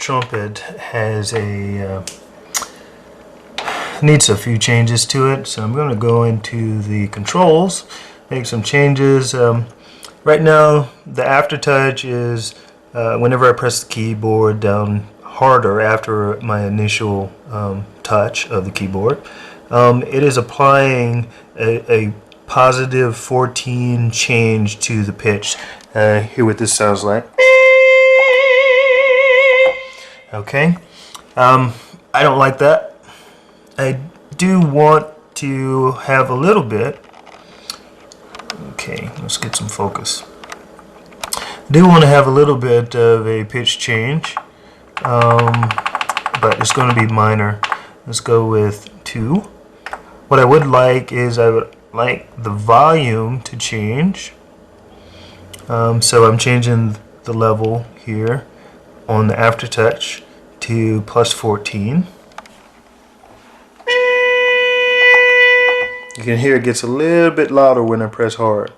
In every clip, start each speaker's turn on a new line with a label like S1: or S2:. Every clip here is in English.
S1: trumpet has needs a few changes to it, so I'm going to go into the controls, make some changes. Right now the aftertouch is whenever I press the keyboard down harder after my initial touch of the keyboard, it is applying a positive 14 change to the pitch. Hear what this sounds like. Okay, I don't like that. I do want to have a little bit. Okay, let's get some focus. I do want to have a little bit of a pitch change, but it's going to be minor. Let's go with 2. What I would like is I would like the volume to change. So I'm changing the level here on the aftertouch to plus 14. You can hear it gets a little bit louder when I press hard.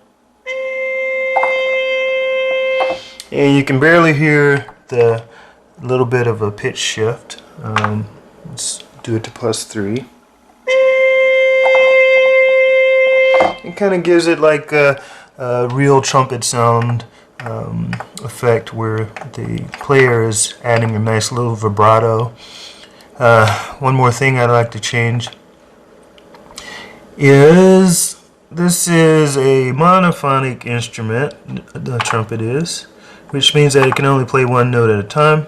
S1: And you can barely hear the little bit of a pitch shift. Let's do it to plus 3. It kind of gives it like a real trumpet sound effect where the player is adding a nice little vibrato. One more thing I'd like to change is this is a monophonic instrument, the trumpet is, which means that it can only play one note at a time.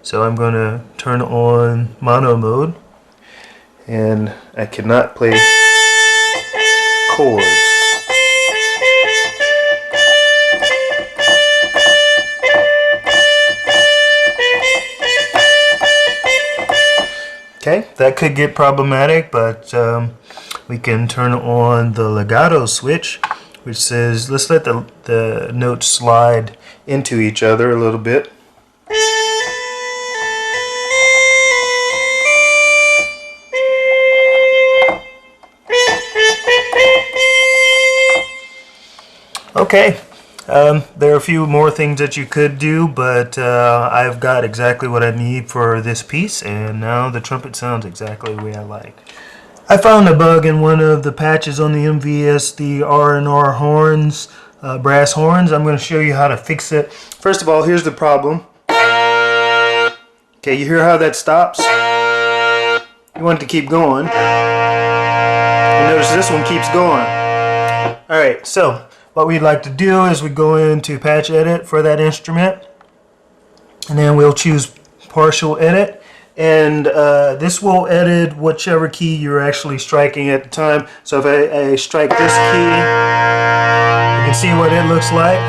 S1: So I'm going to turn on mono mode, and I cannot play chords. Okay, that could get problematic, but we can turn on the legato switch, which says let's let the notes slide into each other a little bit. Okay, there are a few more things that you could do, but I've got exactly what I need for this piece, and now the trumpet sounds exactly the way I like. I found a bug in one of the patches on the MV8800 R&R horns, brass horns. I'm going to show you how to fix it. First of all, here's the problem. Okay, you hear how that stops? You want it to keep going. You notice this one keeps going. Alright, so what we'd like to do is we go into patch edit for that instrument, and then we'll choose partial edit, and this will edit whichever key you're actually striking at the time. So if I strike this key, you can see what it looks like.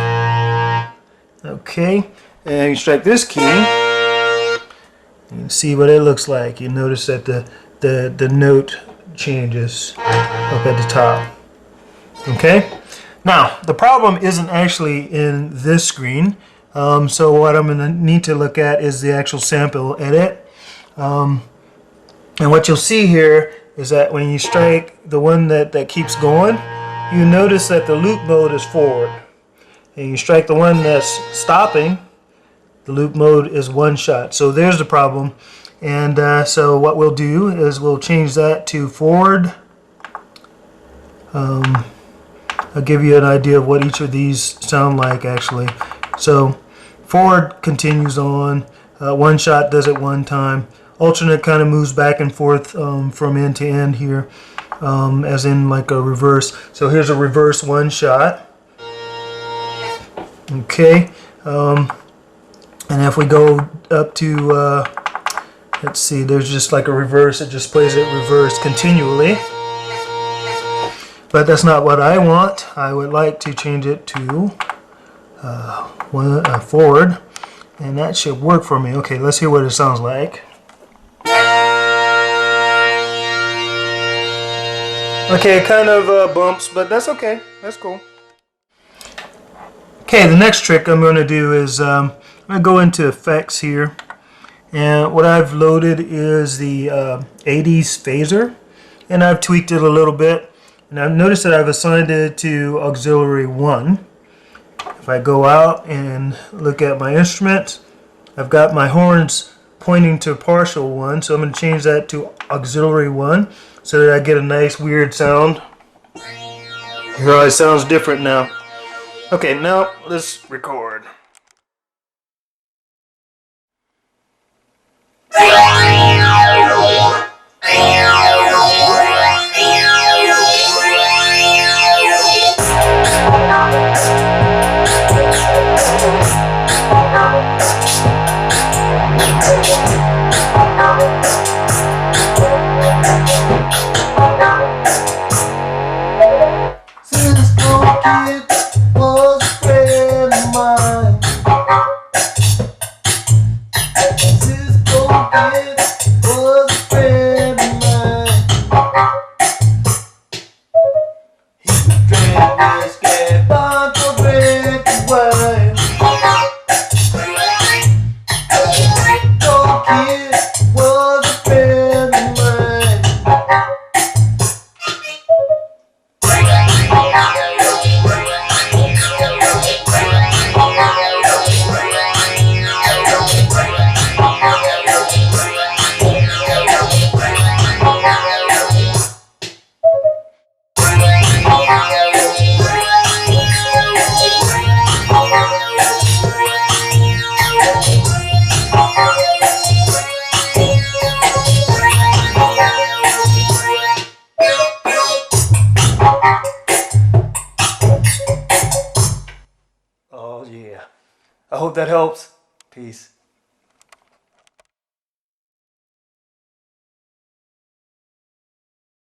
S1: Okay, and you strike this key, you can see what it looks like. You notice that the note changes up at the top. Okay. Now, the problem isn't actually in this screen, so what I'm going to need to look at is the actual sample edit. And what you'll see here is that when you strike the one that keeps going, you notice that the loop mode is forward. And you strike the one that's stopping, the loop mode is one shot. So there's the problem. And so what we'll do is we'll change that to forward. I'll give you an idea of what each of these sound like actually. So forward continues on, one shot does it one time, alternate kind of moves back and forth from end to end here, as in like a reverse. So here's a reverse one shot. Okay, and if we go up to, let's see, there's just like a reverse, it just plays it reverse continually. But that's not what I want. I would like to change it to forward, and that should work for me. Okay, let's hear what it sounds like. Okay, it kind of bumps, but that's okay. That's cool. Okay, the next trick I'm going to do is I'm going to go into effects here, and what I've loaded is the 80s phaser, and I've tweaked it a little bit. And I've noticed that I've assigned it to auxiliary 1. If I go out and look at my instrument, I've got my horns pointing to partial 1, so I'm going to change that to auxiliary 1 so that I get a nice weird sound. Here it sounds different now. Okay, now let's record. Oh yeah. I hope that helps. Peace.